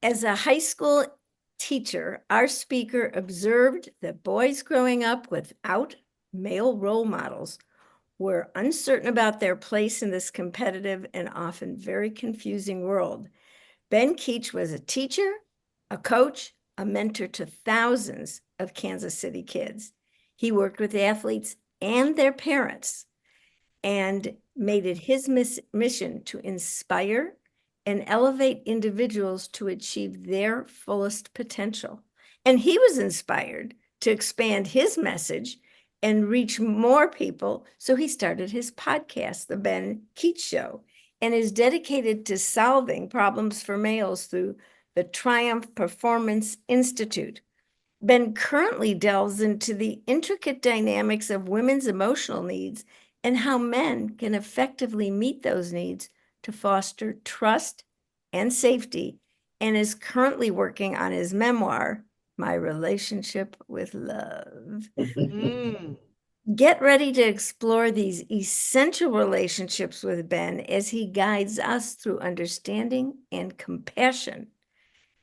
As a high school teacher, our speaker observed that boys growing up without male role models were uncertain about their place in this competitive and often very confusing world. Ben Keech was a teacher, a coach, a mentor to thousands of Kansas City kids. He worked with athletes and their parents and made it his mission to inspire and elevate individuals to achieve their fullest potential. And he was inspired to expand his message and reach more people. So he started his podcast, The Ben Keech Show, and is dedicated to solving problems for males through the Triumph Performance Institute. Ben currently delves into the intricate dynamics of women's emotional needs and how men can effectively meet those needs to foster trust and safety, and is currently working on his memoir, My Relationship with Love. Get ready to explore these essential relationships with Ben as he guides us through understanding and compassion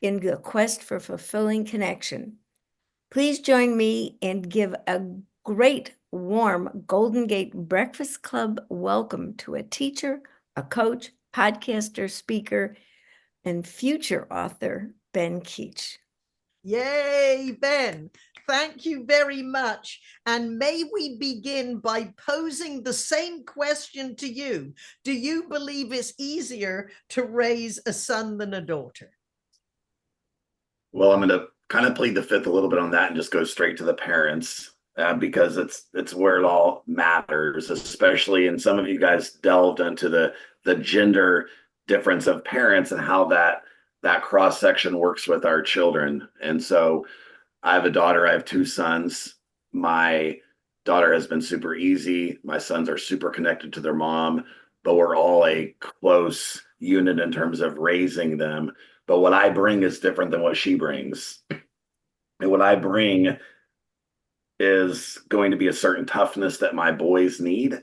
in the quest for fulfilling connection. Please join me and give a great, warm Golden Gate Breakfast Club welcome to a teacher, a coach, podcaster, speaker, and future author, Ben Keech. Yay, Ben. Thank you very much. And may we begin by posing the same question to you. Do you believe it's easier to raise a son than a daughter? Well, I'm going to kind of plead the fifth a little bit on that and just go straight to the parents because it's where it all matters, especially, and some of you guys delved into the gender difference of parents and how that cross section works with our children. And so I have a daughter, I have two sons. My daughter has been super easy. My sons are super connected to their mom, but we're all a close unit in terms of raising them. But what I bring is different than what she brings. And what I bring is going to be a certain toughness that my boys need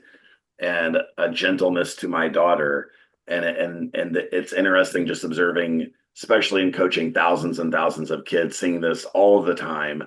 and a gentleness to my daughter. And it's interesting just observing, especially in coaching thousands and thousands of kids, seeing this all the time,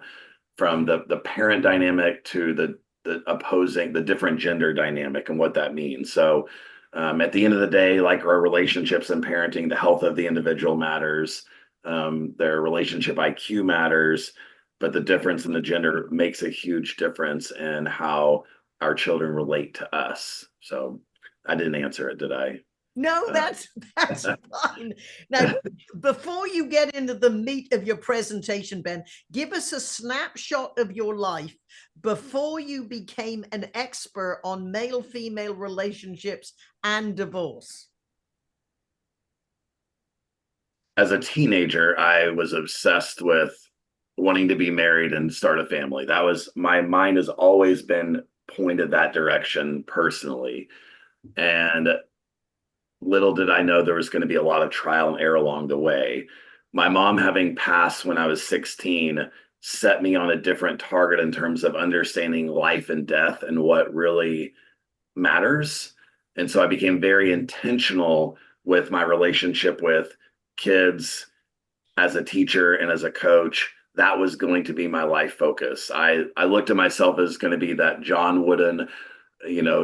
from the parent dynamic to the opposing, the different gender dynamic and what that means. So at the end of the day, like our relationships and parenting, the health of the individual matters, their relationship IQ matters, but the difference in the gender makes a huge difference in how our children relate to us. So I didn't answer it, did I? No, that's fine. Now, before you get into the meat of your presentation, Ben, give us a snapshot of your life before you became an expert on male-female relationships and divorce. As a teenager, I was obsessed with wanting to be married and start a family. That was, my mind has always been pointed that direction personally. And little did I know there was going to be a lot of trial and error along the way. My mom, having passed when I was 16, set me on a different target in terms of understanding life and death and what really matters. And so I became very intentional with my relationship with kids as a teacher and as a coach. That was going to be my life focus. I looked at myself as going to be that John Wooden,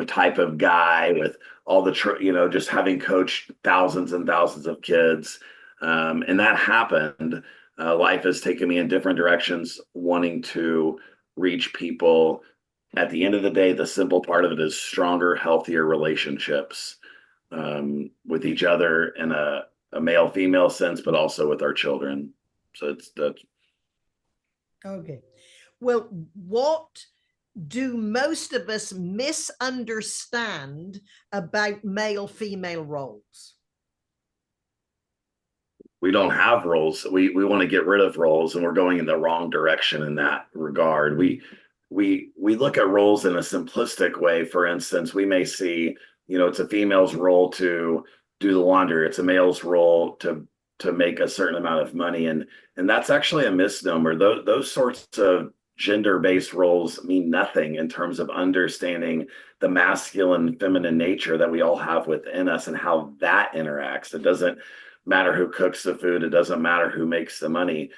type of guy with all the, just having coached thousands and thousands of kids. And that happened. Life has taken me in different directions, wanting to reach people. At the end of the day, the simple part of it is stronger, healthier relationships with each other in a male-female sense, but also with our children. So it's that. Okay. Well, what do most of us misunderstand about male-female roles? We don't have roles. We want to get rid of roles, and we're going in the wrong direction in that regard. We look at roles in a simplistic way. For instance, we may see, it's a female's role to do the laundry. It's a male's role to make a certain amount of money. And that's actually a misnomer. Those sorts of gender-based roles mean nothing in terms of understanding the masculine, feminine nature that we all have within us and how that interacts. It doesn't, matter who cooks the food. It doesn't matter who makes the money.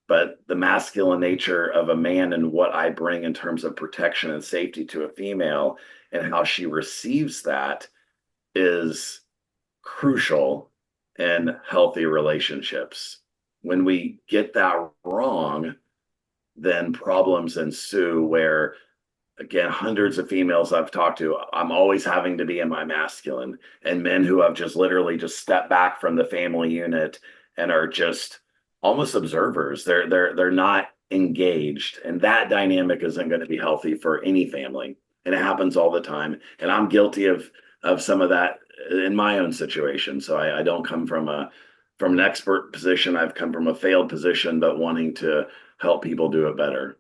But the masculine nature of a man and what I bring in terms of protection and safety to a female and how she receives that is crucial in healthy relationships. When we get that wrong, then problems ensue where, again, hundreds of females I've talked to, I'm always having to be in my masculine, and men who have just literally just stepped back from the family unit and are just almost observers. They're not engaged, and that dynamic isn't going to be healthy for any family. And it happens all the time. And I'm guilty of some of that in my own situation. So I don't come from an expert position. I've come from a failed position, but wanting to help people do it better.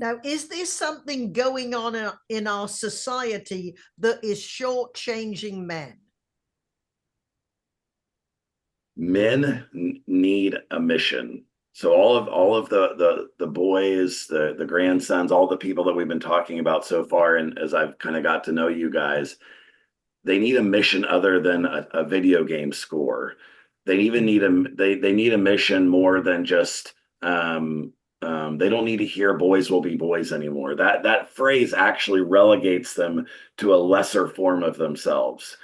Now, is there something going on in our society that is shortchanging men? Men need a mission. So all of the boys, the grandsons, all the people that we've been talking about so far, and as I've kind of got to know you guys, they need a mission other than a video game score. They even need they need a mission more than just they don't need to hear boys will be boys anymore. That phrase actually relegates them to a lesser form of themselves.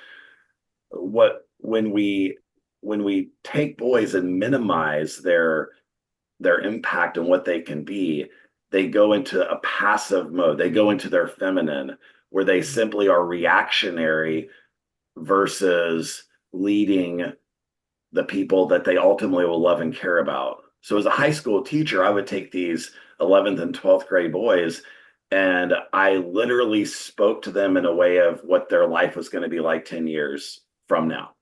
When we take boys and minimize their impact and what they can be, they go into a passive mode. They go into their feminine, where they simply are reactionary versus leading the people that they ultimately will love and care about. So as a high school teacher, I would take these 11th and 12th grade boys, and I literally spoke to them in a way of what their life was going to be like 10 years from now.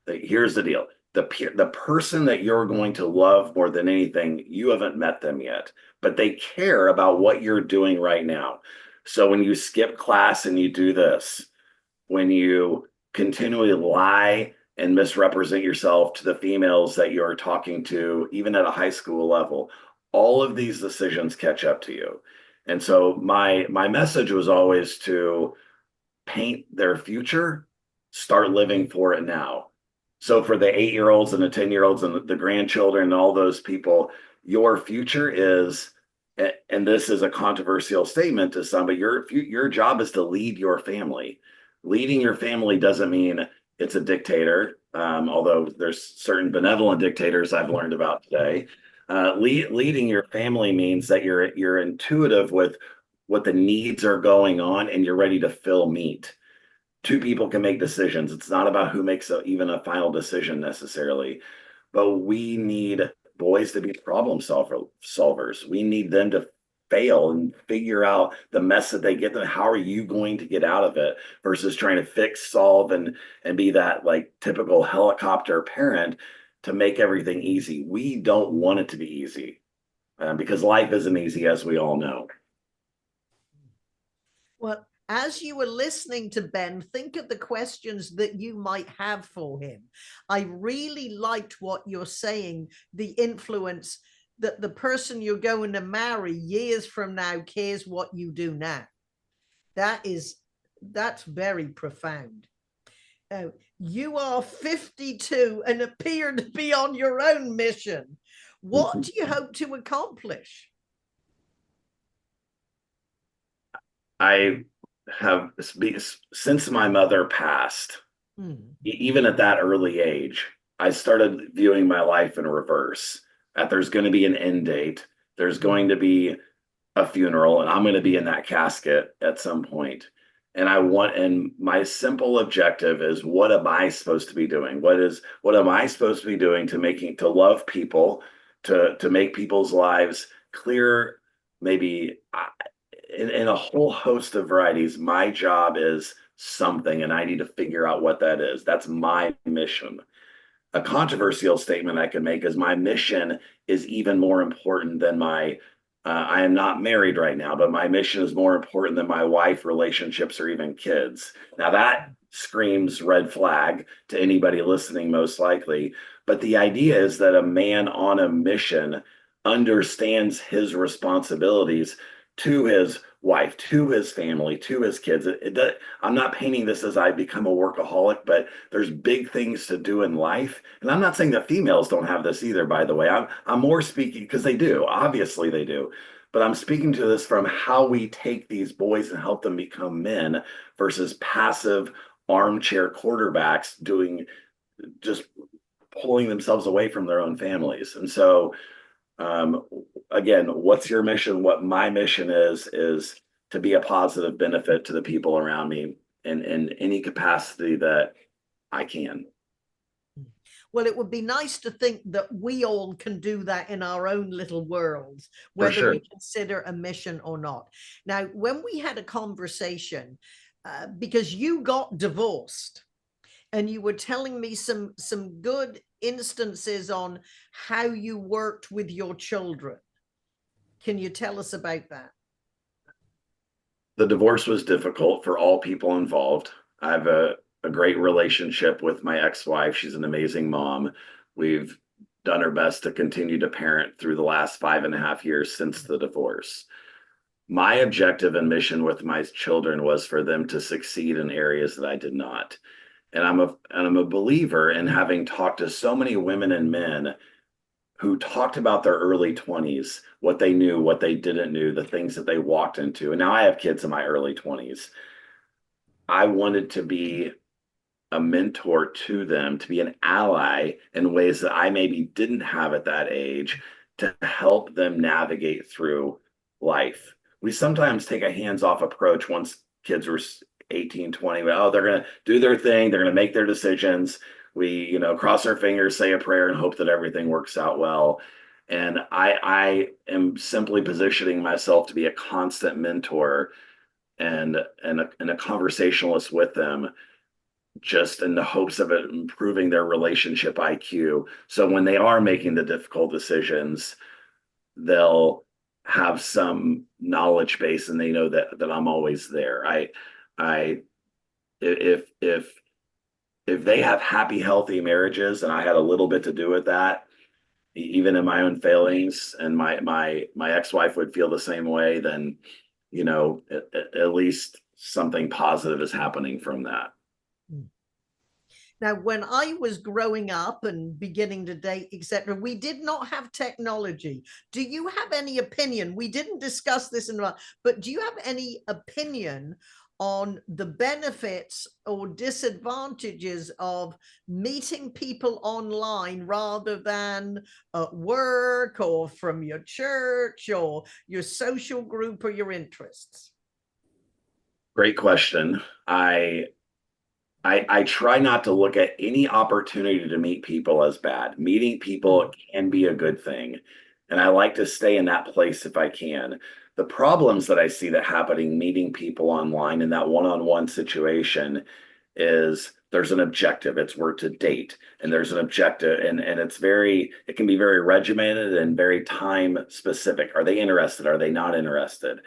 Here's the deal. The person that you're going to love more than anything, you haven't met them yet, but they care about what you're doing right now. So when you skip class and you do this, when you continually lie and misrepresent yourself to the females that you're talking to, even at a high school level, all of these decisions catch up to you. And so my message was always to paint their future, start living for it now. So for the 8-year-olds and the 10-year-olds and the grandchildren and all those people, your future is, and this is a controversial statement to some, but your job is to lead your family. Leading your family doesn't mean it's a dictator, although there's certain benevolent dictators I've learned about today. Leading your family means that you're intuitive with what the needs are going on and you're ready to fill meat. Two people can make decisions. It's not about who makes even a final decision necessarily, but we need boys to be problem solvers. We need them to fail and figure out the mess that they get them. How are you going to get out of it versus trying to fix, solve, and be that like typical helicopter parent to make everything easy. We don't want it to be easy because life isn't easy, as we all know. Well, as you were listening to Ben, think of the questions that you might have for him. I really liked what you're saying, the influence that the person you're going to marry years from now cares what you do now. That's very profound. You are 52 and appear to be on your own mission. What do you hope to accomplish? I have, since my mother passed, even at that early age, I started viewing my life in reverse. That there's going to be an end date. There's going to be a funeral, and I'm going to be in that casket at some point. And my simple objective is, what am I supposed to be doing? What am I supposed to be doing to love people, to make people's lives clear, maybe in a whole host of varieties. My job is something, and I need to figure out what that is. That's my mission. A controversial statement I could make is my mission is even more important than I am not married right now, but my mission is more important than my wife, relationships, or even kids. Now that screams red flag to anybody listening, most likely. But the idea is that a man on a mission understands his responsibilities to his wife, to his family, to his kids. I'm not painting this as I become a workaholic, but there's big things to do in life. And I'm not saying that females don't have this either, by the way. I'm more speaking because they do. Obviously they do. But I'm speaking to this from how we take these boys and help them become men versus passive armchair quarterbacks doing just pulling themselves away from their own families. And so again, what's your mission? What my mission is to be a positive benefit to the people around me in any capacity that I can. Well, it would be nice to think that we all can do that in our own little worlds, For whether sure. we consider a mission or not. Now, when we had a conversation, because you got divorced, and you were telling me some good instances on how you worked with your children. Can you tell us about that? The divorce was difficult for all people involved. I have a great relationship with my ex-wife. She's an amazing mom. We've done our best to continue to parent through the last 5.5 years since the divorce. My objective and mission with my children was for them to succeed in areas that I did not. And I'm a believer in having talked to so many women and men who talked about their early 20s, what they knew, what they didn't know, the things that they walked into. And now I have kids in my early 20s. I wanted to be a mentor to them, to be an ally in ways that I maybe didn't have at that age, to help them navigate through life. We sometimes take a hands-off approach once kids were 18, 20. Oh, they're going to do their thing. They're going to make their decisions. We, cross our fingers, say a prayer, and hope that everything works out well. And I am simply positioning myself to be a constant mentor and a conversationalist with them, just in the hopes of it improving their relationship IQ. So when they are making the difficult decisions, they'll have some knowledge base and they know that I'm always there. If they have happy, healthy marriages, and I had a little bit to do with that, even in my own failings, and my ex-wife would feel the same way, then at least something positive is happening from that. Now, when I was growing up and beginning to date, etc., we did not have technology. Do you have any opinion? We didn't discuss this but do you have any opinion on the benefits or disadvantages of meeting people online rather than at work or from your church or your social group or your interests? Great question. I try not to look at any opportunity to meet people as bad. Meeting people can be a good thing. And I like to stay in that place if I can. The problems that I see that happening meeting people online in that one-on-one situation is there's an objective. It's work to date, and there's an objective, and it can be very regimented and very time specific. Are they interested? Are they not interested?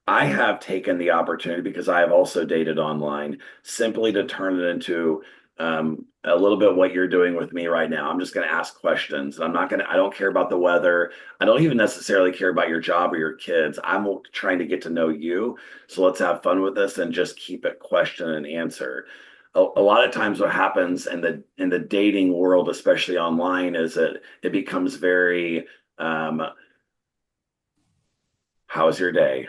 I have taken the opportunity, because I have also dated online, simply to turn it into a little bit what you're doing with me right now. I'm just going to ask questions. I don't care about the weather. I don't even necessarily care about your job or your kids. I'm trying to get to know you. So let's have fun with this and just keep it question and answer. A lot of times what happens in the dating world, especially online, is that it becomes very, how's your day?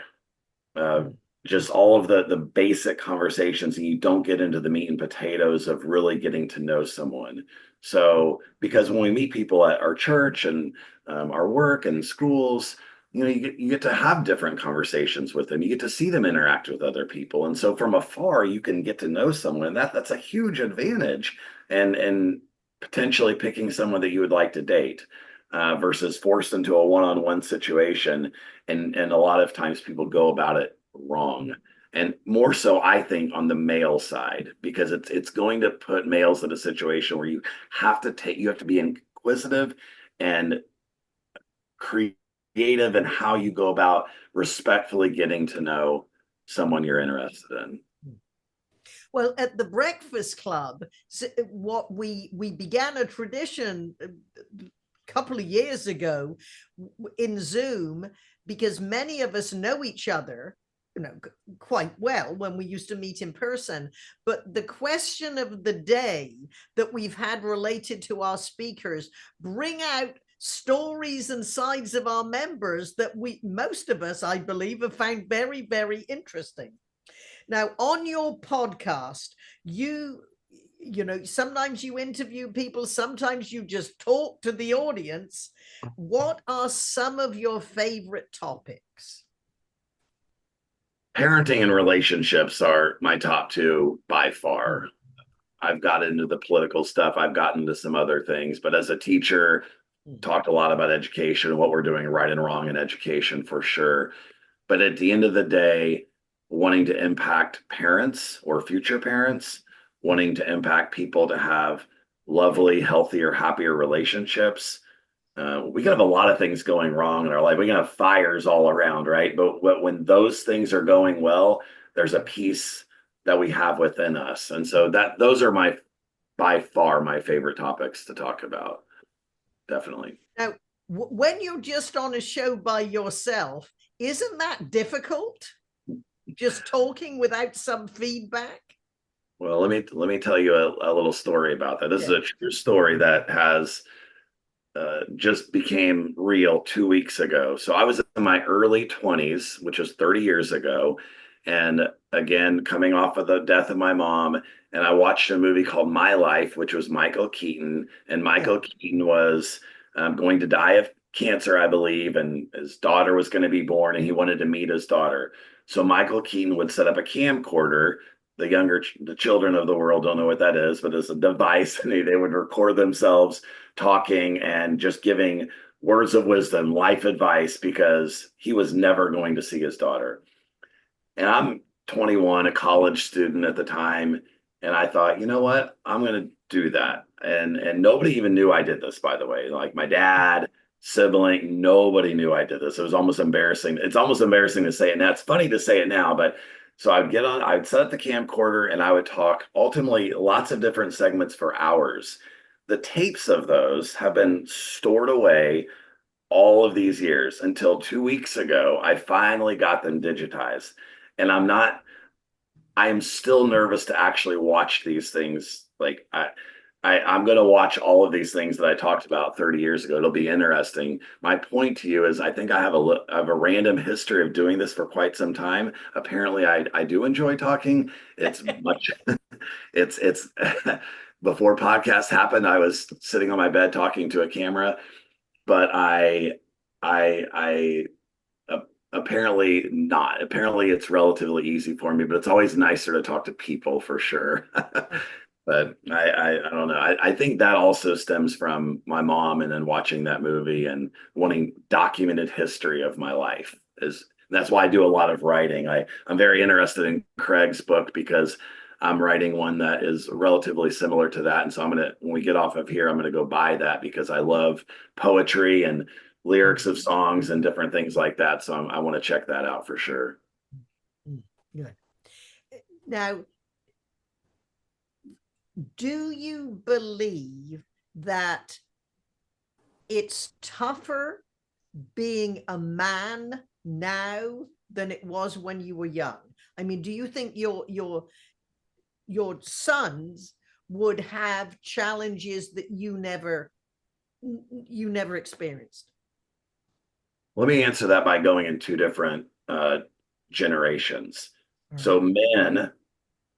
Just all of the basic conversations, and you don't get into the meat and potatoes of really getting to know someone. So, because when we meet people at our church and our work and schools, you get to have different conversations with them. You get to see them interact with other people, and so from afar you can get to know someone, and that's a huge advantage. And potentially picking someone that you would like to date. Versus forced into a one-on-one situation, and a lot of times people go about it wrong, and more so I think on the male side, because it's going to put males in a situation where you have to be inquisitive and creative in how you go about respectfully getting to know someone you're interested in. Well, at the Breakfast Club, what we began a tradition couple of years ago in Zoom, because many of us know each other, quite well when we used to meet in person. But the question of the day that we've had related to our speakers bring out stories and sides of our members that most of us, I believe, have found very, very interesting. Now, on your podcast, sometimes you interview people, sometimes you just talk to the audience. What are some of your favorite topics? Parenting and relationships are my top two by far. I've got into the political stuff. I've gotten into some other things, but as a teacher, talked a lot about education, what we're doing right and wrong in education for sure. But at the end of the day, wanting to impact parents or future parents, wanting to impact people to have lovely, healthier, happier relationships. We can have a lot of things going wrong in our life. We can have fires all around, right? But when those things are going well, there's a peace that we have within us. And so those are by far my favorite topics to talk about. Definitely. Now, when you're just on a show by yourself, isn't that difficult? Just talking without some feedback? Well, let me tell you a little story about that. This is a true story that has just became real 2 weeks ago. So I was in my early 20s, which was 30 years ago. And again, coming off of the death of my mom, and I watched a movie called My Life, which was Michael Keaton. And Michael Keaton was going to die of cancer, I believe, and his daughter was going to be born, and he wanted to meet his daughter. So Michael Keaton would set up a camcorder. The children of the world don't know what that is, but it's a device, and they would record themselves talking and just giving words of wisdom, life advice, because he was never going to see his daughter. And I'm 21, a college student at the time, and I thought, you know what, I'm going to do that. And nobody even knew I did this, by the way. Like my dad, sibling, nobody knew I did this. It was almost embarrassing. It's almost embarrassing to say it now. It's funny to say it now, but so I'd set up the camcorder and I would talk, ultimately lots of different segments for hours. The tapes of those have been stored away all of these years until 2 weeks ago. I finally got them digitized, and I am still nervous to actually watch these things. Like I'm going to watch all of these things that I talked about 30 years ago. It'll be interesting. My point to you is I think I have a random history of doing this for quite some time. Apparently I do enjoy talking. It's much, it's before podcasts happened, I was sitting on my bed talking to a camera, but I apparently not. Apparently it's relatively easy for me, but it's always nicer to talk to people for sure. But I don't know. I think that also stems from my mom and then watching that movie and wanting documented history of my life. That's why I do a lot of writing. I'm very interested in Craig's book because I'm writing one that is relatively similar to that. And so when we get off of here, I'm gonna go buy that because I love poetry and lyrics of songs and different things like that. So I want to check that out for sure. Good. Now, do you believe that it's tougher being a man now than it was when you were young? I mean, do you think your sons would have challenges that you never experienced? Let me answer that by going in two different generations. So men,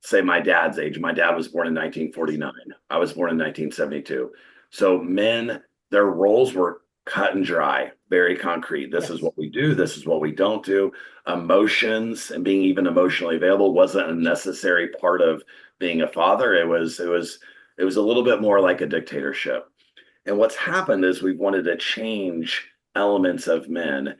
say my dad's age. My dad was born in 1949. I was born in 1972. So men, their roles were cut and dry, very concrete. This is what we do. This is what we don't do. Emotions and being even emotionally available wasn't a necessary part of being a father. It was a little bit more like a dictatorship. And what's happened is we've wanted to change elements of men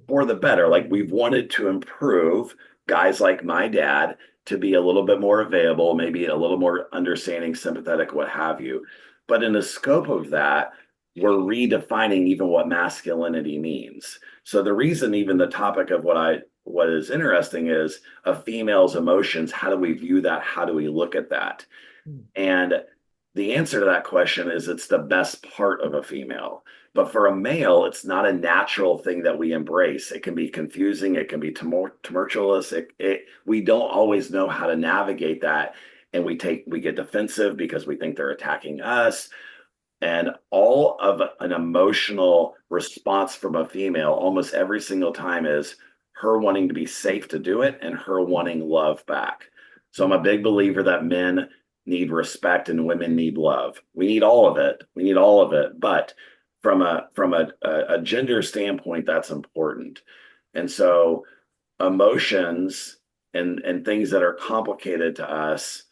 for the better. Like we've wanted to improve guys like my dad to be a little bit more available, maybe a little more understanding, sympathetic, what have you. But in the scope of that, we're redefining even what masculinity means. So the reason even the topic of what is interesting is a female's emotions, how do we view that? How do we look at that? And the answer to that question is it's the best part of a female. But for a male, it's not a natural thing that we embrace. It can be confusing. It can be tumultuous. We don't always know how to navigate that. And we get defensive because we think they're attacking us. And all of an emotional response from a female almost every single time is her wanting to be safe to do it and her wanting love back. So I'm a big believer that men need respect and women need love. We need all of it. We need all of it. But from a gender standpoint, that's important. And so emotions and things that are complicated to us,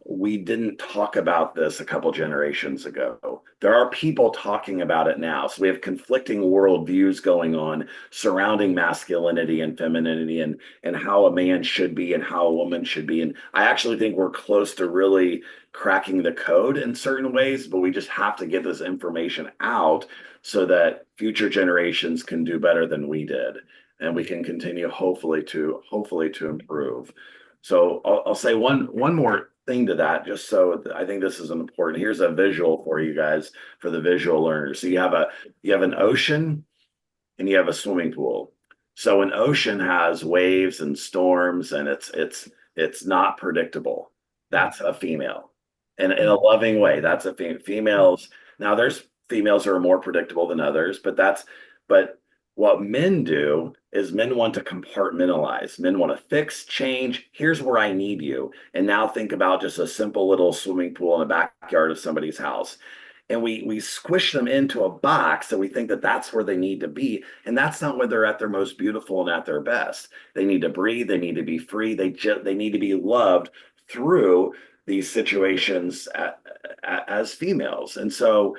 we didn't talk about this a couple generations ago. There are people talking about it now. So we have conflicting worldviews going on surrounding masculinity and femininity and how a man should be and how a woman should be. And I actually think we're close to really cracking the code in certain ways, but we just have to get this information out so that future generations can do better than we did. And we can continue hopefully to improve. So I'll say one more thing to that, just so I think this is important. Here's a visual for you guys, for the visual learners. So you have an ocean and you have a swimming pool. So an ocean has waves and storms, and it's not predictable. That's a female, and in a loving way. That's a females. Now there's females who are more predictable than others, but what men do is men want to compartmentalize. Men want to fix, change. Here's where I need you. And now think about just a simple little swimming pool in the backyard of somebody's house. And we squish them into a box, so we think that that's where they need to be. And that's not where they're at their most beautiful and at their best. They need to breathe. They need to be free. They need to be loved through these situations as females. And so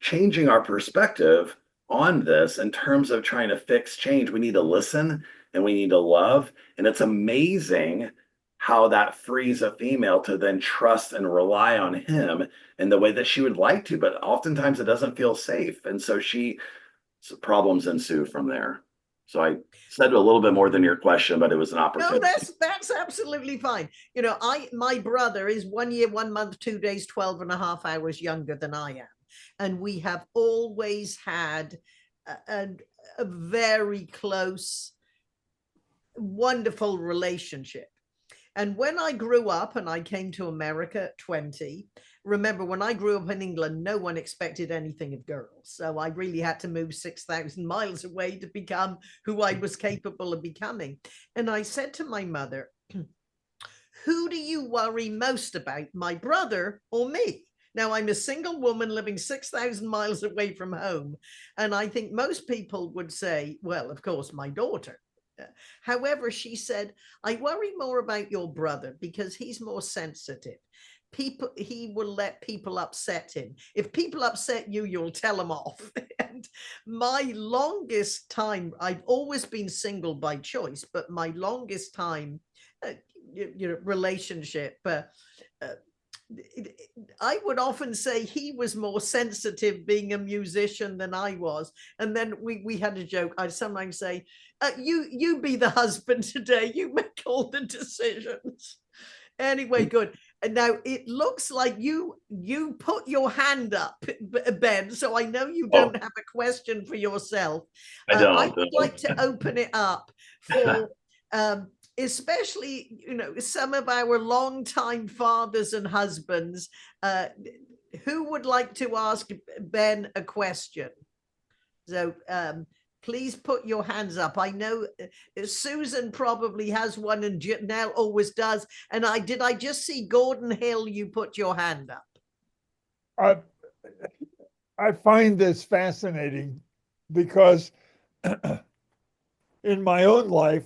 changing our perspective on this in terms of trying to fix change, we need to listen and we need to love. And it's amazing how that frees a female to then trust and rely on him in the way that she would like to, but oftentimes it doesn't feel safe. And so problems ensue from there. So I said a little bit more than your question, but it was an opportunity. No, that's absolutely fine. My brother is 1 year, 1 month, 2 days, 12 and a half hours younger than I am. And we have always had a very close, wonderful relationship. And when I grew up and I came to America at 20, remember when I grew up in England, no one expected anything of girls. So I really had to move 6,000 miles away to become who I was capable of becoming. And I said to my mother, who do you worry most about, my brother or me? Now, I'm a single woman living 6,000 miles away from home. And I think most people would say, well, of course, my daughter. However, she said, I worry more about your brother because he's more sensitive. He will let people upset him. If people upset you, you'll tell them off. And my longest time, I've always been single by choice, but my longest time, relationship, I would often say he was more sensitive being a musician than I was. And then we had a joke. I'd sometimes say, you be the husband today. You make all the decisions. Anyway, good. And now it looks like you put your hand up, Ben. So I know you don't have a question for yourself. I would like to open it up for especially, some of our longtime fathers and husbands. Who would like to ask Ben a question? So please put your hands up. I know Susan probably has one and Janelle always does. And I just see Gordon Hill, you put your hand up. I find this fascinating because in my own life,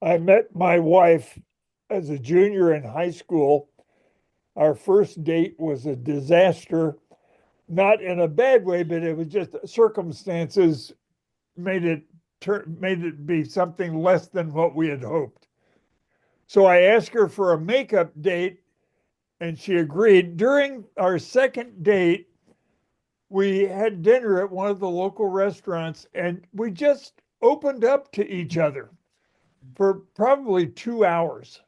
I met my wife as a junior in high school. Our first date was a disaster, not in a bad way, but it was just circumstances made it be something less than what we had hoped. So I asked her for a makeup date and she agreed. During our second date, we had dinner at one of the local restaurants and we just opened up to each other for probably 2 hours.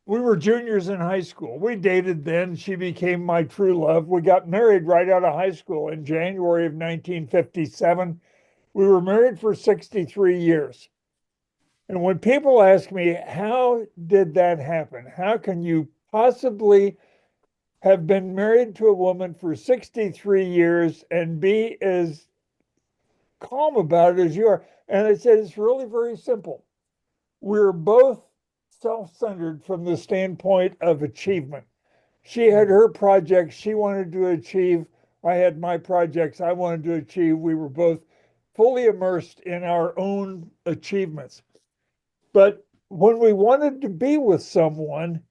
we were juniors in high school. We dated then. She became my true love. We got married right out of high school in January of 1957. We were married for 63 years. And when people ask me, how did that happen? How can you possibly have been married to a woman for 63 years and be as calm about it as you are? And I said, it's really very simple. We're both self-centered from the standpoint of achievement. She had her projects she wanted to achieve. I had my projects I wanted to achieve. We were both fully immersed in our own achievements. But when we wanted to be with someone,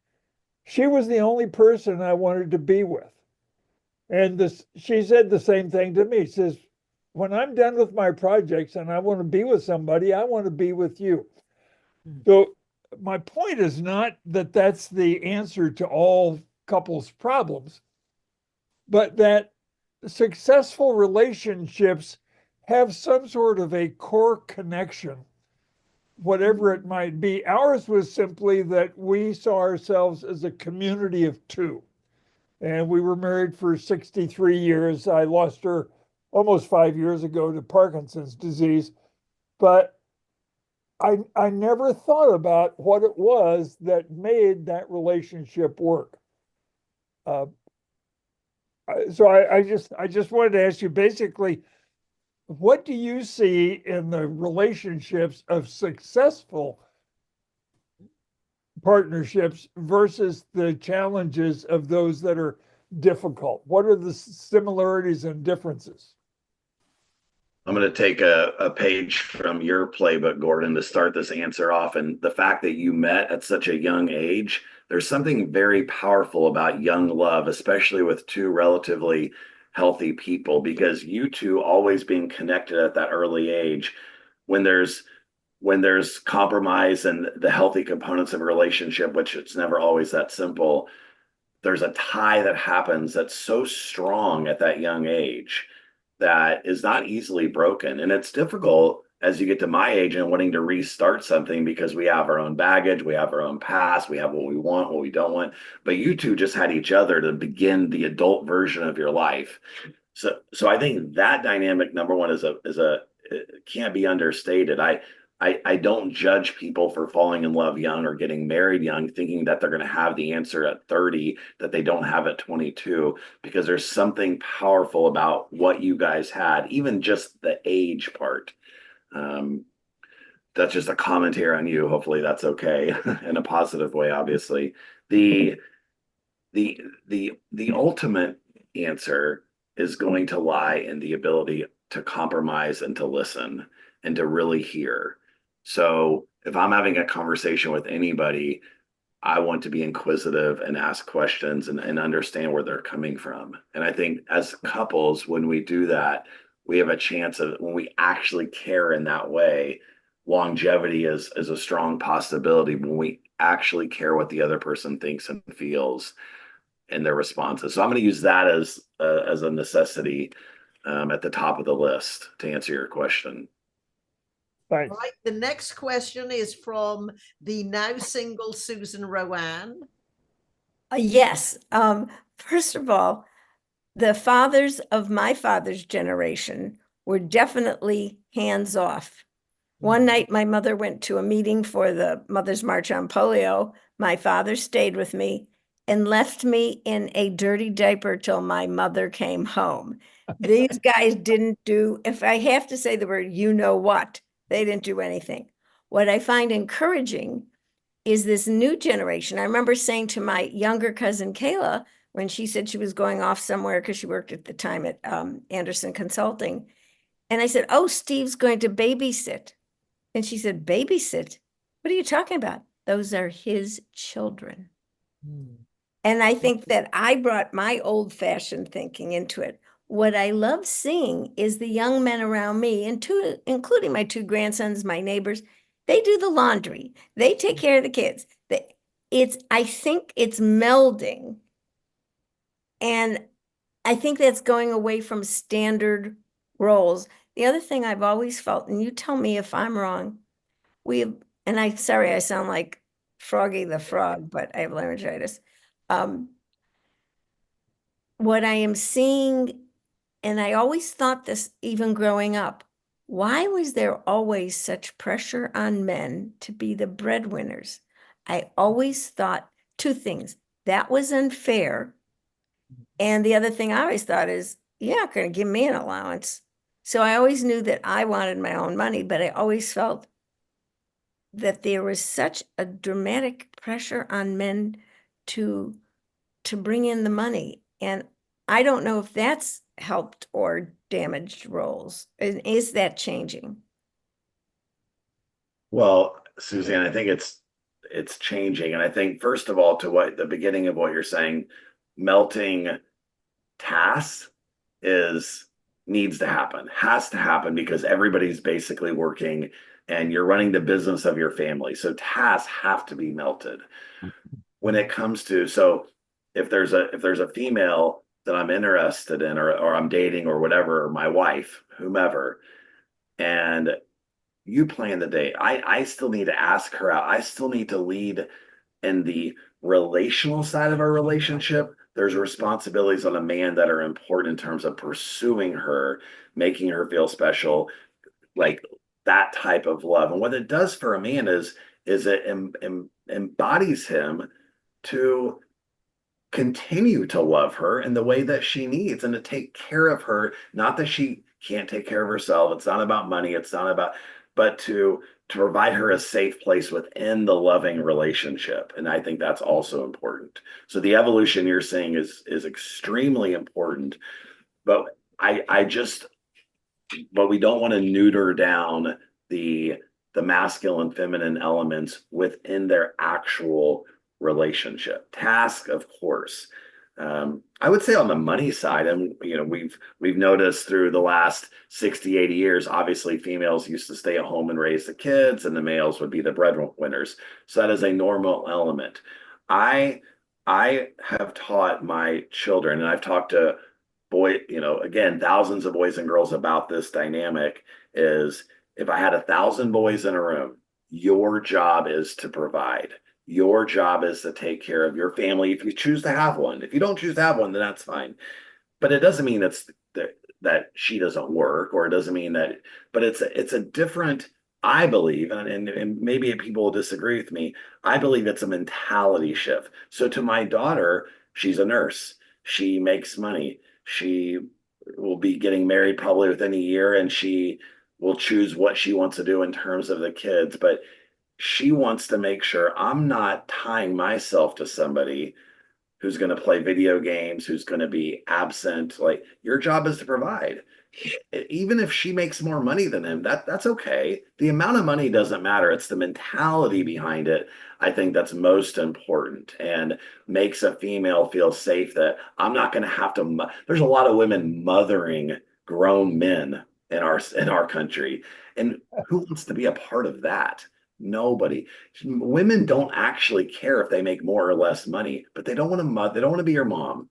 she was the only person I wanted to be with. And she said the same thing to me. She says, when I'm done with my projects and I want to be with somebody, I want to be with you. So my point is not that that's the answer to all couples' problems, but that successful relationships have some sort of a core connection, whatever it might be. Ours was simply that we saw ourselves as a community of two. And we were married for 63 years. I lost her almost 5 years ago to Parkinson's disease. But I never thought about what it was that made that relationship work. So I just wanted to ask you basically, what do you see in the relationships of successful partnerships versus the challenges of those that are difficult? What are the similarities and differences? I'm going to take a page from your playbook, Gordon, to start this answer off. And the fact that you met at such a young age, there's something very powerful about young love, especially with two relatively healthy people, because you two always being connected at that early age, when there's compromise and the healthy components of a relationship, which it's never always that simple, there's a tie that happens that's so strong at that young age that is not easily broken. And it's difficult as you get to my age and wanting to restart something because we have our own baggage, we have our own past, we have what we want, what we don't want. But you two just had each other to begin the adult version of your life. So I think that dynamic, number one, is a it can't be understated. I don't judge people for falling in love young or getting married young, thinking that they're going to have the answer at 30 that they don't have at 22, because there's something powerful about what you guys had, even just the age part. That's just a commentary on you. Hopefully that's okay in a positive way, obviously. The ultimate answer is going to lie in the ability to compromise and to listen and to really hear. So if I'm having a conversation with anybody, I want to be inquisitive and ask questions and understand where they're coming from. And I think as couples, when we do that, we have a chance of, when we actually care in that way, longevity is a strong possibility when we actually care what the other person thinks and feels and their responses. So I'm going to use that as a necessity at the top of the list to answer your question. Thanks. Right. The next question is from the now single Susan Rowan. Yes. First of all, the fathers of my father's generation were definitely hands off. One night, my mother went to a meeting for the Mother's March on Polio. My father stayed with me and left me in a dirty diaper till my mother came home. These guys didn't do, if I have to say the word, you know what, they didn't do anything. What I find encouraging is this new generation. I remember saying to my younger cousin, Kayla, when she said she was going off somewhere because she worked at the time at Anderson Consulting. And I said, oh, Steve's going to babysit. And she said, babysit? What are you talking about? Those are his children. And I think that I brought my old-fashioned thinking into it. What I love seeing is the young men around me, and including my two grandsons, my neighbors, they do the laundry. They take care of the kids. I think it's melding. And I think that's going away from standard roles. The other thing I've always felt, and you tell me if I'm wrong, sorry, I sound like Froggy the Frog, but I have laryngitis. What I am seeing, and I always thought this even growing up, why was there always such pressure on men to be the breadwinners? I always thought two things. That was unfair. And the other thing I always thought is, you're not going to give me an allowance. So I always knew that I wanted my own money, but I always felt that there was such a dramatic pressure on men to bring in the money. And I don't know if that's helped or damaged roles. And is that changing? Well, Suzanne, I think it's changing. And I think first of all, to what the beginning of what you're saying, melting tasks is needs to happen, has to happen because everybody's basically working and you're running the business of your family. So tasks have to be melted. When it comes to, so if there's a female that I'm interested in or I'm dating or whatever, or my wife, whomever, and you plan the date, I still need to ask her out. I still need to lead in the relational side of our relationship. There's responsibilities on a man that are important in terms of pursuing her, making her feel special, like that type of love. And what it does for a man is it embodies him to continue to love her in the way that she needs and to take care of her. Not that she can't take care of herself. It's not about money. It's not about, but to provide her a safe place within the loving relationship. And I think that's also important. So the evolution you're saying is extremely important. But but we don't want to neuter down the masculine feminine elements within their actual relationship. Task, of course. I would say on the money side, and we've noticed through the last 60, 80 years, obviously females used to stay at home and raise the kids, and the males would be the breadwinners. So that is a normal element. I have taught my children, and I've talked to again, thousands of boys and girls about this dynamic is if I had 1,000 boys in a room, your job is to provide. Your job is to take care of your family if you choose to have one. If you don't choose to have one, then that's fine. But it doesn't mean that she doesn't work, or it doesn't mean that, but it's a different, I believe, and maybe people will disagree with me. I believe it's a mentality shift. So to my daughter, she's a nurse. She makes money. She will be getting married probably within a year, and she will choose what she wants to do in terms of the kids. But she wants to make sure I'm not tying myself to somebody who's going to play video games, who's going to be absent. Like, your job is to provide. Even if she makes more money than him, that's okay. The amount of money doesn't matter. It's the mentality behind it, I think, that's most important and makes a female feel safe that I'm not going to have to. There's a lot of women mothering grown men in our country, and who wants to be a part of that? Nobody. Women don't actually care if they make more or less money, but they don't want to they don't want to be your mom.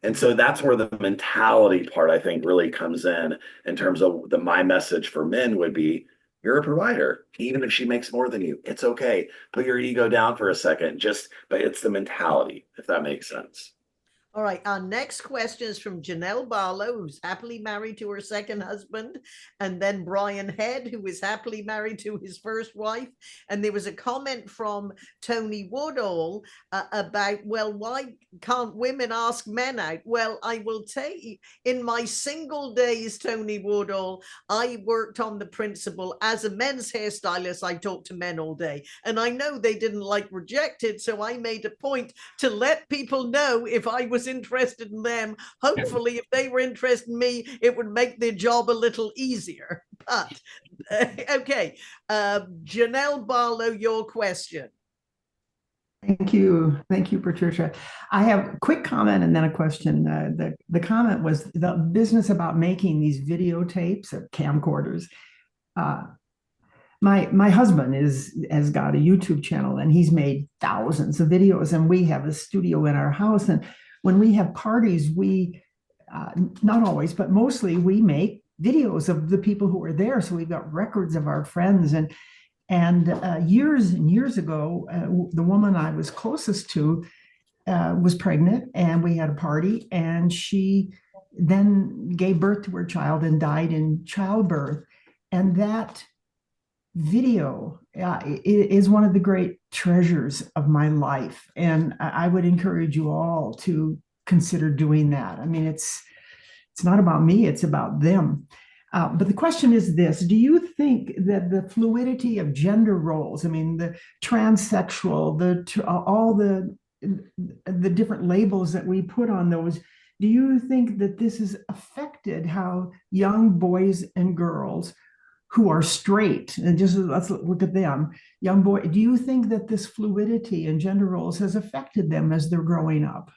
And so that's where the mentality part, I think, really comes in terms of my message for men would be, you're a provider. Even if she makes more than you, it's okay. Put your ego down for a second, but it's the mentality, if that makes sense. All right, our next question is from Janelle Barlow, who's happily married to her second husband, and then Brian Head, who is happily married to his first wife. And there was a comment from Tony Woodall about, well, why can't women ask men out? Well, I will tell you, in my single days, Tony Woodall, I worked on the principle as a men's hairstylist, I talked to men all day. And I know they didn't like rejected, so I made a point to let people know if I was interested in them. Hopefully, if they were interested in me, it would make their job a little easier. But okay, Janelle Barlow, your question. Thank you, Patricia. I have a quick comment and then a question. The comment was the business about making these videotapes of camcorders. My husband has got a YouTube channel, and he's made thousands of videos, and we have a studio in our house. And when we have parties, we, not always, but mostly we make videos of the people who are there. So we've got records of our friends. And And years and years ago, the woman I was closest to was pregnant, and we had a party, and she then gave birth to her child and died in childbirth. And that video is one of the great treasures of my life. And I would encourage you all to consider doing that. I mean, it's not about me, it's about them. But the question is this: do you think that the fluidity of gender roles, I mean, the transsexual, all the different labels that we put on those, do you think that this has affected how young boys and girls who are straight, and just let's look at them, young boy, do you think that this fluidity in gender roles has affected them as they're growing up?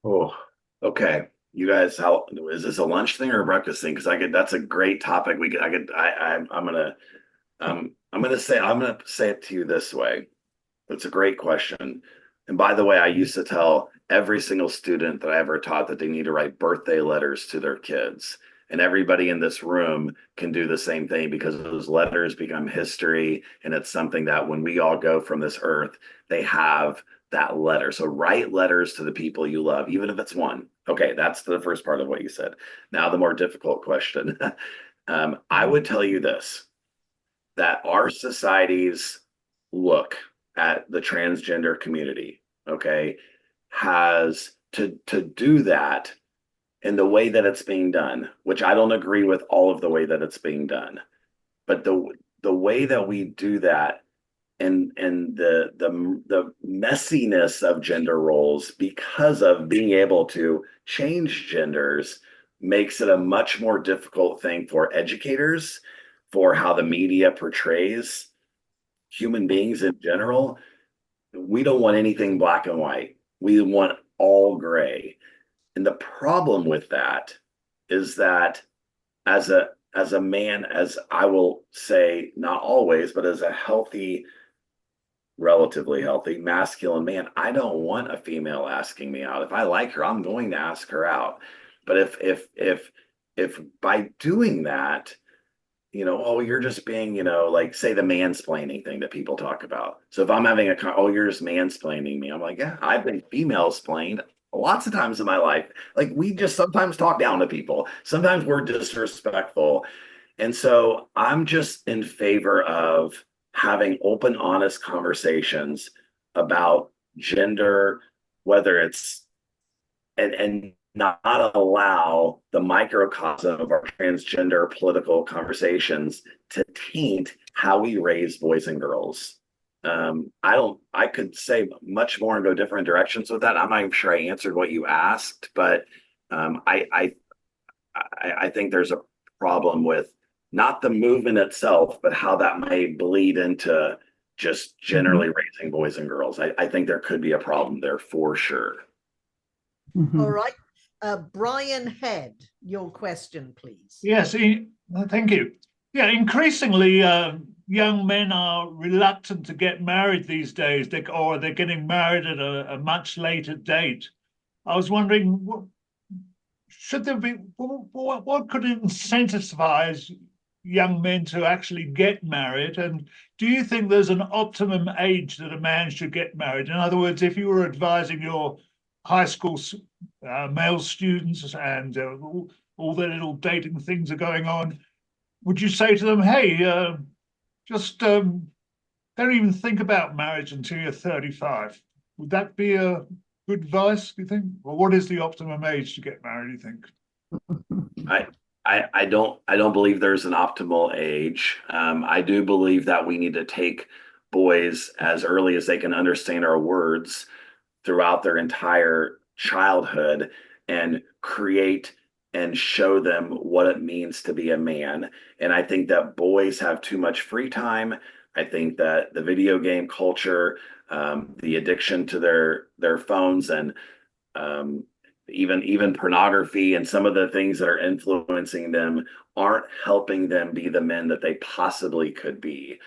Oh, okay. You guys, how is this a lunch thing or a breakfast thing? Because that's a great topic. I'm gonna say it to you this way. It's a great question. And by the way, I used to tell every single student that I ever taught that they need to write birthday letters to their kids. And everybody in this room can do the same thing, because those letters become history. And it's something that when we all go from this earth, they have that letter. So write letters to the people you love, even if it's one. Okay, that's the first part of what you said. Now, the more difficult question. I would tell you this, that our society's look at the transgender community, okay, has to do that in the way that it's being done, which I don't agree with all of the way that it's being done, but the way that we do that, and the messiness of gender roles because of being able to change genders, makes it a much more difficult thing for educators, for how the media portrays human beings in general. We don't want anything black and white. We want all gray. And the problem with that is that as a man, as I will say, not always, but as a healthy, relatively healthy masculine man, I don't want a female asking me out. If I like her, I'm going to ask her out. But if by doing that, oh, you're just being, like, say, the mansplaining thing that people talk about. So if I'm having oh, you're just mansplaining me, I'm like, yeah, I've been female splained lots of times in my life. Like, we just sometimes talk down to people. Sometimes we're disrespectful. And so I'm just in favor of having open, honest conversations about gender, whether it's, and not allow the microcosm of our transgender political conversations to taint how we raise boys and girls. I could say much more and go different directions with that. I'm not even sure I answered what you asked, but I think there's a problem with not the movement itself, but how that may bleed into just generally raising boys and girls. I think there could be a problem there for sure. All right. Brian Head, your question, please. Yes, thank you. Yeah, increasingly, young men are reluctant to get married these days, or they're getting married at a much later date. I was wondering, should there be, what could incentivize young men to actually get married? And do you think there's an optimum age that a man should get married? In other words, if you were advising your high school male students and all their little dating things are going on, would you say to them, hey, just don't even think about marriage until you're 35? Would that be a good advice, do you think? Or what is the optimum age to get married, do you think? I don't believe there's an optimal age. I do believe that we need to take boys as early as they can understand our words throughout their entire childhood and create and show them what it means to be a man. And I think that boys have too much free time. I think that the video game culture, the addiction to their phones, and even pornography and some of the things that are influencing them aren't helping them be the men that they possibly could be.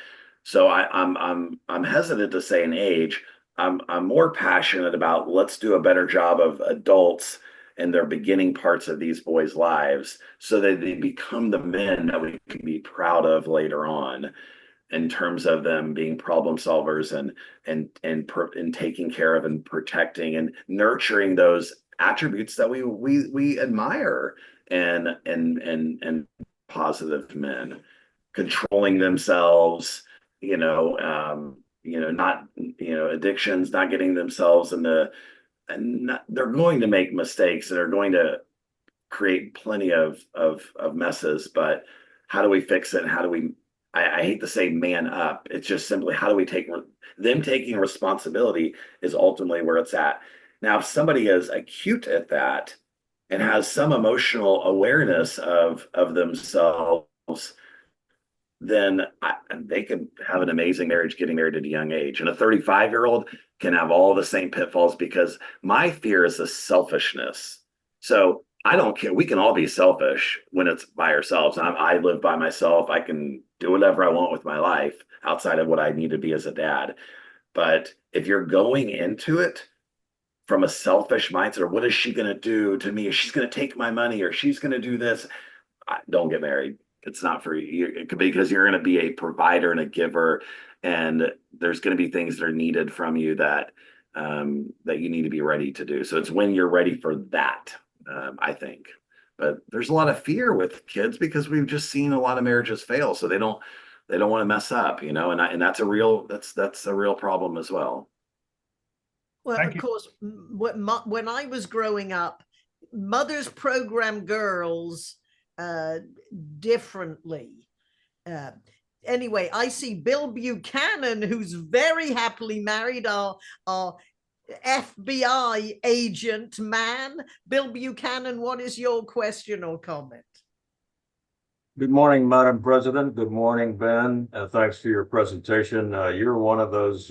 So I'm hesitant to say an age. I'm more passionate about, let's do a better job of adults in their beginning parts of these boys' lives so that they become the men that we can be proud of later on in terms of them being problem solvers and taking care of and protecting and nurturing those attributes that we admire and positive men, controlling themselves, not, addictions, not getting themselves in they're going to make mistakes and they're going to create plenty of messes, but how do we fix it? And how do we, I hate to say man up. It's just simply how do we them taking responsibility is ultimately where it's at. Now, if somebody is acute at that and has some emotional awareness of themselves, then they could have an amazing marriage getting married at a young age. And a 35-year-old can have all the same pitfalls because my fear is the selfishness. So I don't care. We can all be selfish when it's by ourselves. I live by myself. I can do whatever I want with my life outside of what I need to be as a dad. But if you're going into it from a selfish mindset, or what is she going to do to me? She's going to take my money, or she's going to do this. Don't get married. It's not for you. It could be because you're going to be a provider and a giver, and there's going to be things that are needed from you that you need to be ready to do. So it's when you're ready for that, I think. But there's a lot of fear with kids because we've just seen a lot of marriages fail, so they don't want to mess up, and that's a real problem as well. Well, of course, when I was growing up, mothers program girls differently. Anyway, I see Bill Buchanan, who's very happily married, our FBI agent man. Bill Buchanan, what is your question or comment? Good morning, Madam President. Good morning, Ben. Thanks for your presentation. You're one of those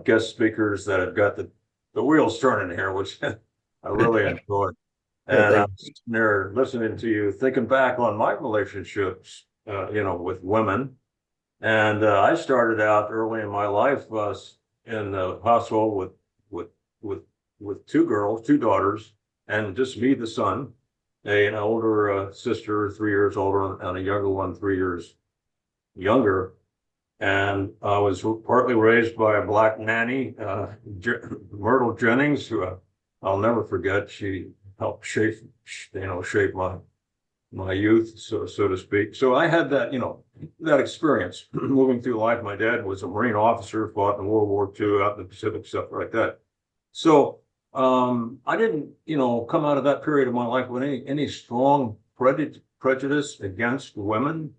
guest speakers that have got the wheels turning here, which I really enjoyed. And I'm sitting there listening to you, thinking back on my relationships, with women. And I started out early in my life in the household with two daughters, and just me, the son, an older sister, 3 years older, and a younger one, 3 years younger. And I was partly raised by a black nanny, Myrtle Jennings, who I'll never forget. She helped shape my youth, so to speak. So I had that, that experience moving through life. My dad was a Marine officer, fought in World War II, out in the Pacific, stuff like that. So I didn't, come out of that period of my life with any strong prejudice against women.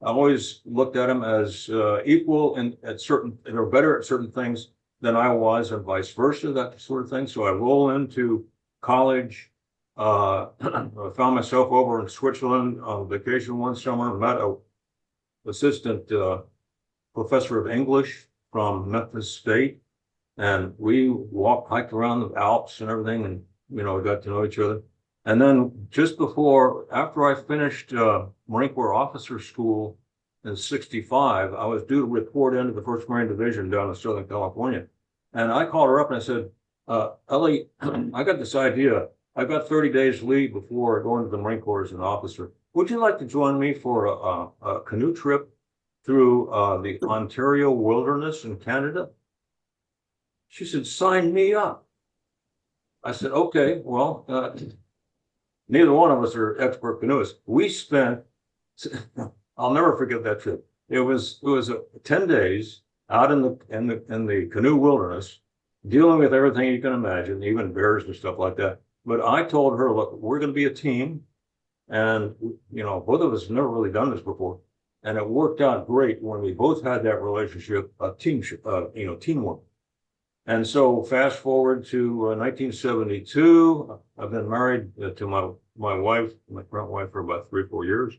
I always looked at them as equal and they're better at certain things than I was, and vice versa, that sort of thing. So I roll into college. I found myself over in Switzerland on vacation one summer, met a assistant professor of English from Memphis State, and we hiked around the Alps and everything, and we got to know each other. And then after I finished Marine Corps officer school in '65, I was due to report into the 1st Marine Division down in Southern California. And I called her up and I said, Ellie, I got this idea. I've got 30 days leave before going to the Marine Corps as an officer. Would you like to join me for a canoe trip through the Ontario wilderness in Canada? She said, sign me up. I said, okay, well, neither one of us are expert canoeists. We spent, I'll never forget that trip. It was 10 days out in the canoe wilderness, dealing with everything you can imagine, even bears and stuff like that. But I told her, look, we're going to be a team, and both of us have never really done this before, and it worked out great when we both had that relationship, teamwork. And so fast forward to 1972, I've been married to my wife, my current wife, for about 3 or 4 years.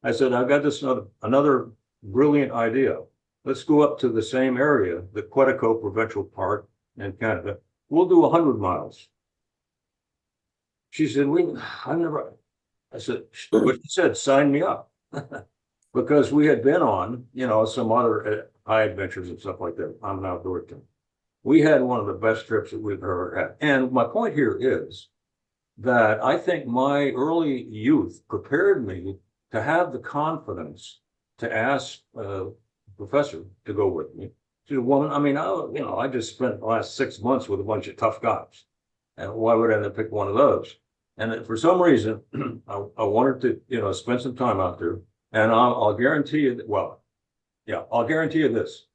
I said, I've got this another brilliant idea. Let's go up to the same area, the Quetico Provincial Park in Canada. We'll do 100 miles. She said, I said, what she said, sign me up. Because we had been on, some other high adventures and stuff like that. I'm an outdoor kid. We had one of the best trips that we've ever had. And my point here is that I think my early youth prepared me to have the confidence to ask a professor to go with me. She's a woman. I mean, I just spent the last 6 months with a bunch of tough guys. And why would I pick one of those? And for some reason, I wanted to, spend some time out there. And I'll guarantee you that, well, yeah, I'll guarantee you this.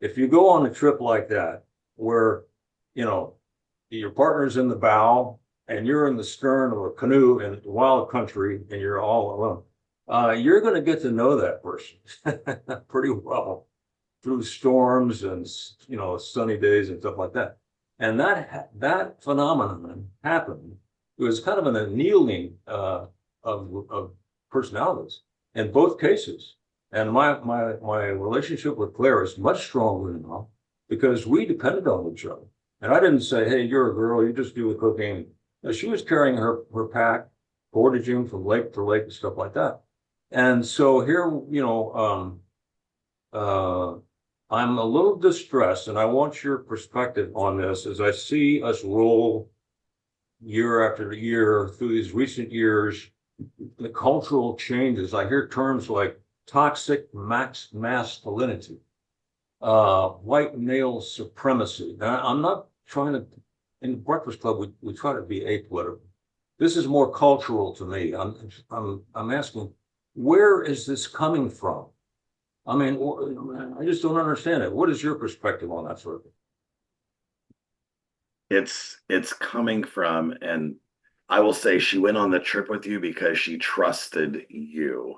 If you go on a trip like that, where, your partner's in the bow and you're in the stern of a canoe in wild country and you're all alone, you're going to get to know that person pretty well through storms and, sunny days and stuff like that. And that phenomenon happened. It was kind of an annealing of personalities in both cases. And my relationship with Claire is much stronger now because we depended on each other. And I didn't say, "Hey, you're a girl, you just do the cooking." She was carrying her pack, portaging from lake to lake and stuff like that. And so here, I'm a little distressed, and I want your perspective on this as I see us roll year after year through these recent years, the cultural changes. I hear terms like toxic masculinity, white male supremacy. Now, I'm not trying to, in the Breakfast Club, we try to be apolitical. This is more cultural to me. I'm asking, where is this coming from? I mean, I just don't understand it. What is your perspective on that sort of thing? It's coming from, and I will say she went on the trip with you because she trusted you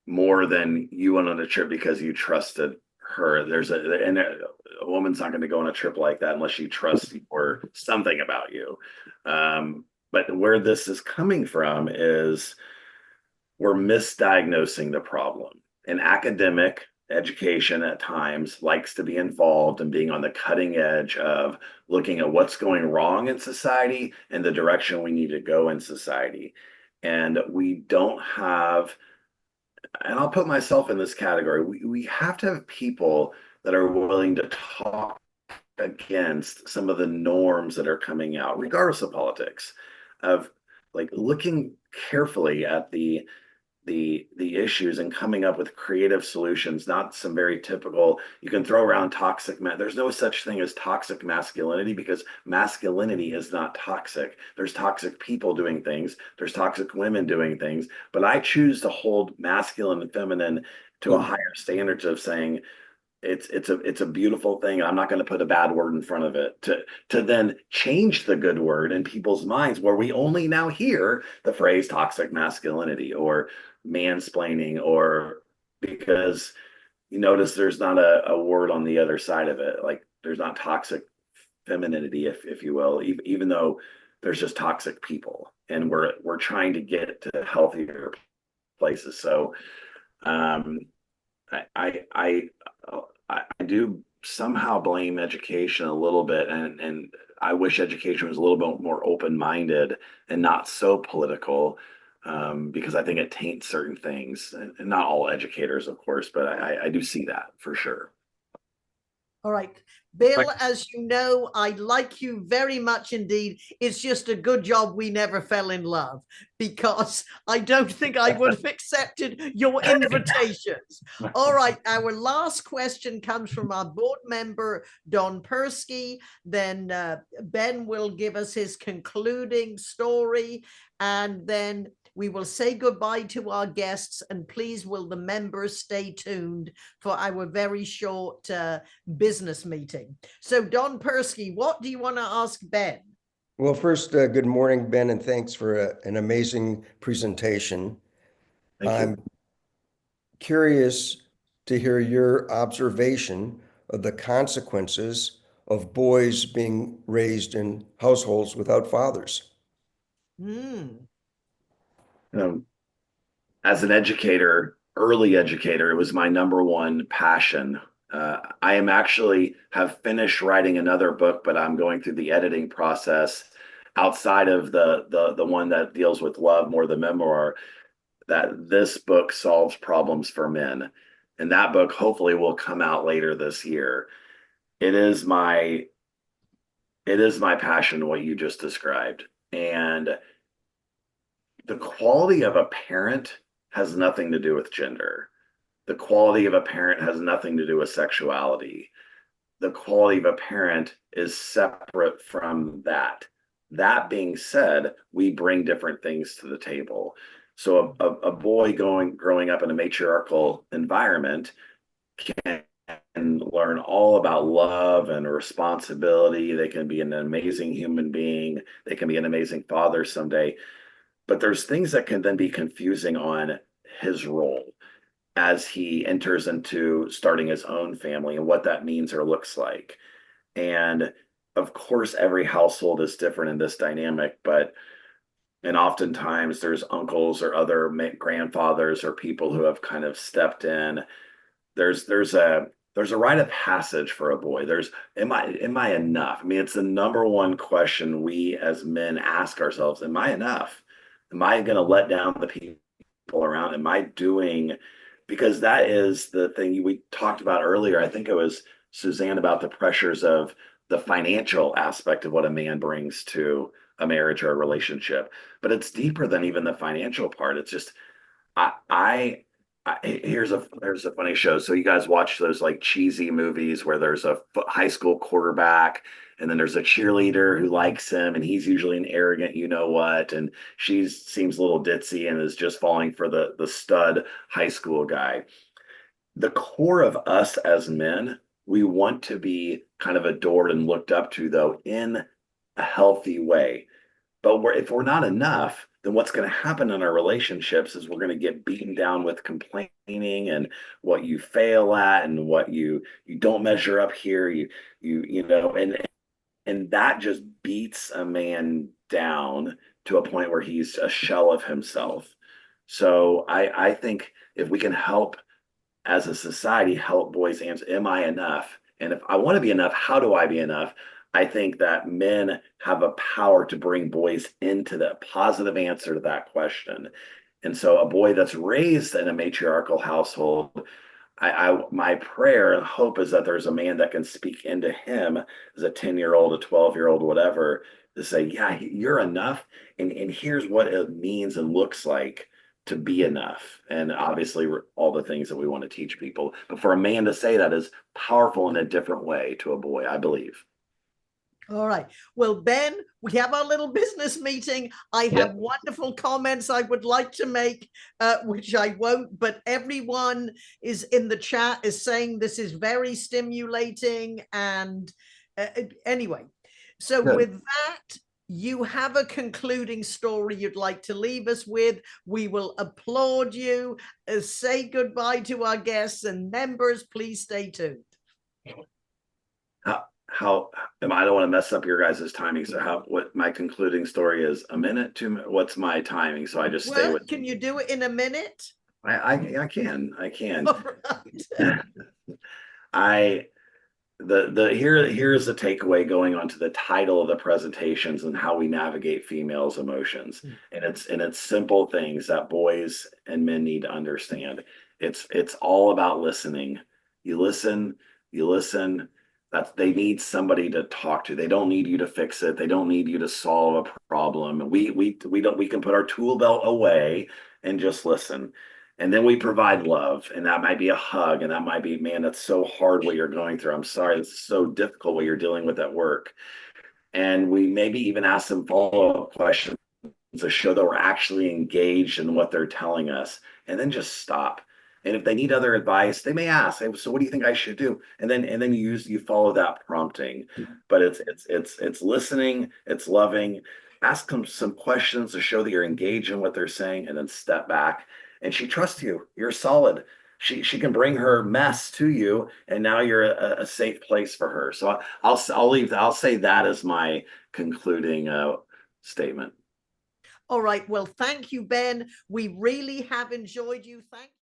more than you went on a trip because you trusted her. A woman's not going to go on a trip like that unless she trusts you or something about you. But where this is coming from is we're misdiagnosing the problem. An academic education at times likes to be involved in being on the cutting edge of looking at what's going wrong in society and the direction we need to go in society. And we don't have, and I'll put myself in this category, we have to have people that are willing to talk against some of the norms that are coming out, regardless of politics, of like looking carefully at the issues and coming up with creative solutions, not some very typical, you can throw around toxic there's no such thing as toxic masculinity because masculinity is not toxic. There's toxic people doing things, there's toxic women doing things, but I choose to hold masculine and feminine to a higher standard of saying it's a beautiful thing. I'm not going to put a bad word in front of it to then change the good word in people's minds where we only now hear the phrase toxic masculinity or mansplaining, or because you notice there's not a word on the other side of it. Like there's not toxic femininity, if you will, even though there's just toxic people, and we're trying to get to healthier places. So I do somehow blame education a little bit, and I wish education was a little bit more open-minded and not so political, because I think it taints certain things, and not all educators, of course, but I do see that for sure. All right, Bill, as you know, I like you very much indeed. It's just a good job we never fell in love, because I don't think I would have accepted your invitations. All right, our last question comes from our board member, Don Persky. Then Ben will give us his concluding story, and then we will say goodbye to our guests, and please will the members stay tuned for our very short business meeting. So Don Persky, what do you want to ask Ben? Well, first, good morning, Ben, and thanks for an amazing presentation. I'm curious to hear your observation of the consequences of boys being raised in households without fathers. As an educator, early educator, it was my number one passion. I am actually have finished writing another book, but I'm going through the editing process outside of the one that deals with love, more the memoir, that this book solves problems for men. And that book hopefully will come out later this year. It is my passion, what you just described. And the quality of a parent has nothing to do with gender. The quality of a parent has nothing to do with sexuality. The quality of a parent is separate from that. That being said, we bring different things to the table. So a boy growing up in a matriarchal environment can learn all about love and responsibility. They can be an amazing human being. They can be an amazing father someday. But there's things that can then be confusing on his role as he enters into starting his own family and what that means or looks like. And of course, every household is different in this dynamic, and oftentimes there's uncles or other grandfathers or people who have kind of stepped in. There's a rite of passage for a boy. Am I enough? I mean, it's the number one question we as men ask ourselves. Am I enough? Am I going to let down the people around? Am I doing, because that is the thing we talked about earlier. I think it was Suzanne, about the pressures of the financial aspect of what a man brings to a marriage or a relationship. But it's deeper than even the financial part. It's just, here's a funny show. So you guys watch those like cheesy movies where there's a high school quarterback and then there's a cheerleader who likes him and he's usually an arrogant you know what, and she seems a little ditzy and is just falling for the stud high school guy. The core of us as men, we want to be kind of adored and looked up to, though, in a healthy way. But if we're not enough, then what's going to happen in our relationships is we're going to get beaten down with complaining and what you fail at and what you don't measure up here. You know, and that just beats a man down to a point where he's a shell of himself. So I think if we can help as a society, help boys answer, am I enough? And if I want to be enough, how do I be enough? I think that men have a power to bring boys into the positive answer to that question. And so a boy that's raised in a matriarchal household, my prayer and hope is that there's a man that can speak into him as a 10-year-old, a 12-year-old, whatever, to say, yeah, you're enough. And here's what it means and looks like to be enough. And obviously all the things that we want to teach people. But for a man to say that is powerful in a different way to a boy, I believe. All right. Well, Ben, we have our little business meeting. I have wonderful comments I would like to make, which I won't, but everyone is in the chat is saying this is very stimulating. And anyway, so Good. with that, you have a concluding story you'd like to leave us with. We will applaud you, say goodbye to our guests, and members, please stay tuned. How I don't want to mess up your guys' timing. So what my concluding story is, a minute, 2 minutes, what's my timing? So I just stay with. Can you do it in a minute? I can. All right. Here's the takeaway going on to the title of the presentations and how we navigate females' emotions. And it's simple things that boys and men need to understand. It's all about listening. You listen. They need somebody to talk to. They don't need you to fix it. They don't need you to solve a problem. We can put our tool belt away and just listen. And then we provide love, and that might be a hug, and that might be, man, that's so hard what you're going through. I'm sorry, it's so difficult what you're dealing with at work. And we maybe even ask them follow-up questions to show that we're actually engaged in what they're telling us, and then just stop. And if they need other advice, they may ask, hey, so what do you think I should do? And then you follow that prompting. But it's listening, it's loving. Ask them some questions to show that you're engaged in what they're saying, and then step back. And she trusts you. You're solid. She can bring her mess to you, and now you're a safe place for her. So I'll say that as my concluding statement. All right. Well, thank you, Ben. We really have enjoyed you. Thank you.